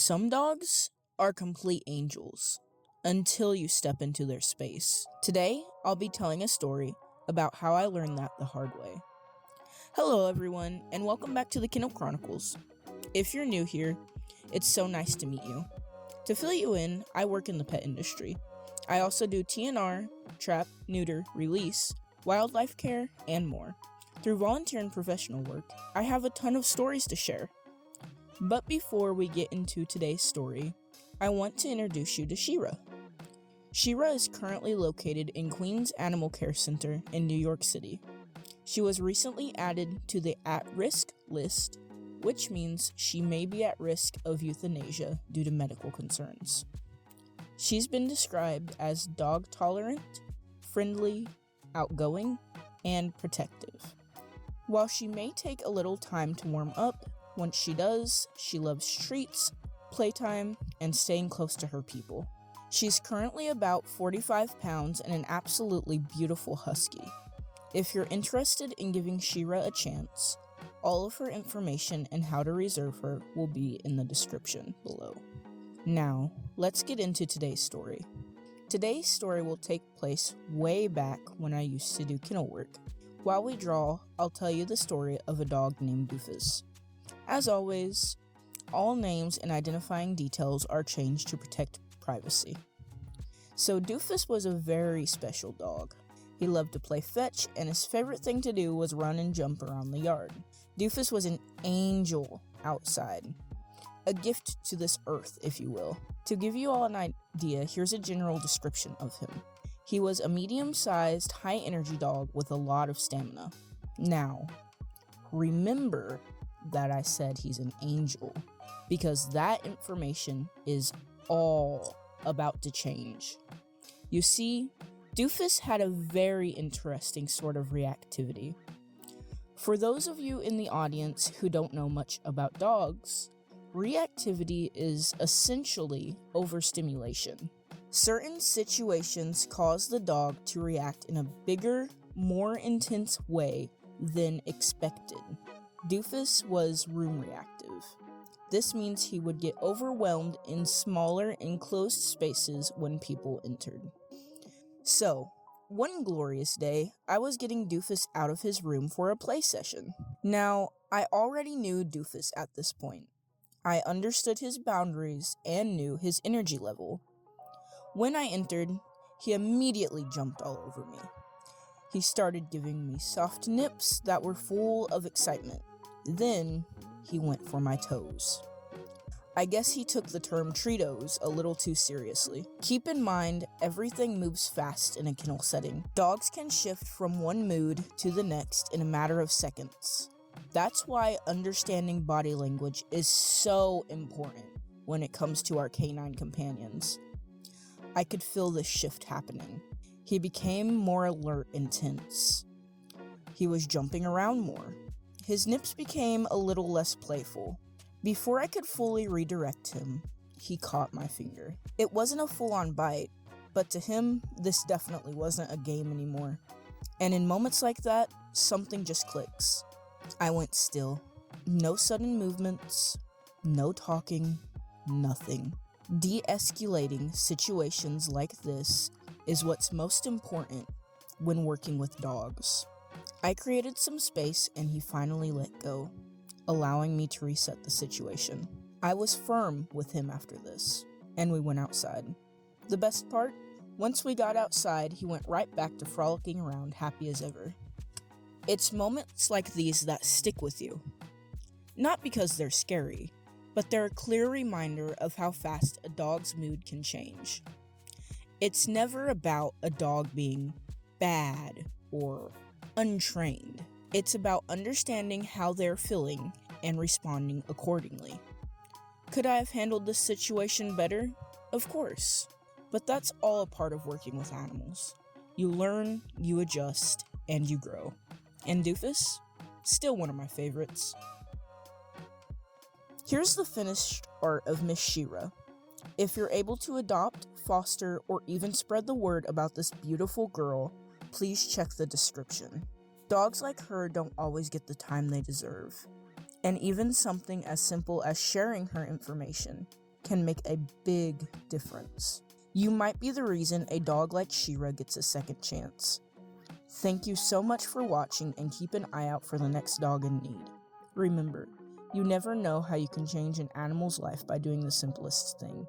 Some dogs are complete angels until you step into their space. Today, I'll be telling a story about how I learned that the hard way. Hello everyone, and welcome back to the Kennel Chronicles. If you're new here, it's so nice to meet you. To fill you in, I work in the pet industry. I also do TNR, trap, neuter, release, wildlife care, and more. Through volunteer and professional work, I have a ton of stories to share. But before we get into today's story, I want to introduce you to Shira. Shira is currently located in Queens Animal Care Center in New York City. She was recently added to the at-risk list, which means she may be at risk of euthanasia due to medical concerns. She's been described as dog-tolerant, friendly, outgoing, and protective. While she may take a little time to warm up, once she does, she loves treats, playtime, and staying close to her people. She's currently about 45 pounds and an absolutely beautiful husky. If you're interested in giving Shira a chance, all of her information and how to reserve her will be in the description below. Now, let's get into today's story. Today's story will take place way back when I used to do kennel work. While we draw, I'll tell you the story of a dog named Doofus. As always, all names and identifying details are changed to protect privacy. So Doofus was a very special dog. He loved to play fetch, and his favorite thing to do was run and jump around the yard. Doofus was an angel outside. A gift to this earth, if you will. To give you all an idea, here's a general description of him. He was a medium-sized, high-energy dog with a lot of stamina. Now, remember that I said he's an angel, because that information is all about to change. You see, Doofus had a very interesting sort of reactivity. For those of you in the audience who don't know much about dogs, reactivity is essentially overstimulation. Certain situations cause the dog to react in a bigger, more intense way than expected. Doofus was room reactive. This means he would get overwhelmed in smaller, enclosed spaces when people entered. So, one glorious day, I was getting Doofus out of his room for a play session. Now, I already knew Doofus at this point. I understood his boundaries and knew his energy level. When I entered, he immediately jumped all over me. He started giving me soft nips that were full of excitement. Then, he went for my toes. I guess he took the term treatos a little too seriously. Keep in mind, everything moves fast in a kennel setting. Dogs can shift from one mood to the next in a matter of seconds. That's why understanding body language is so important when it comes to our canine companions. I could feel this shift happening. He became more alert and tense. He was jumping around more. His nips became a little less playful. Before I could fully redirect him, he caught my finger. It wasn't a full-on bite, but to him, this definitely wasn't a game anymore. And in moments like that, something just clicks. I went still. No sudden movements, no talking, nothing. De-escalating situations like this is what's most important when working with dogs. I created some space and he finally let go, allowing me to reset the situation. I was firm with him after this, and we went outside. The best part? Once we got outside, he went right back to frolicking around, happy as ever. It's moments like these that stick with you. Not because they're scary, but they're a clear reminder of how fast a dog's mood can change. It's never about a dog being bad or untrained. It's about understanding how they're feeling and responding accordingly. Could I have handled this situation better? Of course. But that's all a part of working with animals. You learn, you adjust, and you grow. And Doofus? Still one of my favorites. Here's the finished art of Miss Shira. If you're able to adopt, foster, or even spread the word about this beautiful girl, please check the description. Dogs like her don't always get the time they deserve. And even something as simple as sharing her information can make a big difference. You might be the reason a dog like Shira gets a second chance. Thank you so much for watching, and keep an eye out for the next dog in need. Remember, you never know how you can change an animal's life by doing the simplest thing.